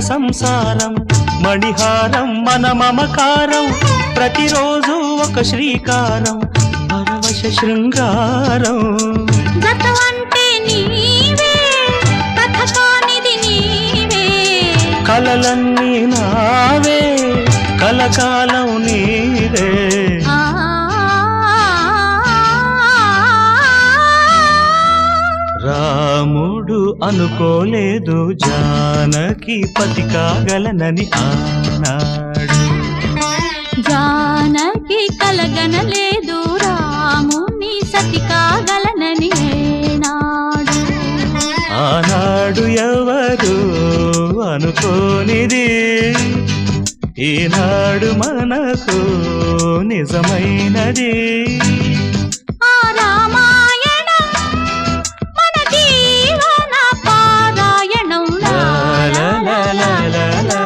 సంసారం మణిహారం మన మమకారం ప్రతిరోజు ఒక శ్రీకారం పరవశ శృంగారం గతమంటే నీవే కథ కానిది నీవే కలలన్నీ నావే కలకాలం నీవే రాముడు అనుకోలేదు జానకి పతి కాగలనని ఆనాడు జానకి కలగనలేదు రాముని సతి కాగలనని ఏనాడు ఆనాడు ఎవరు అనుకోనిది ఈనాడు మనకు నిజమైనది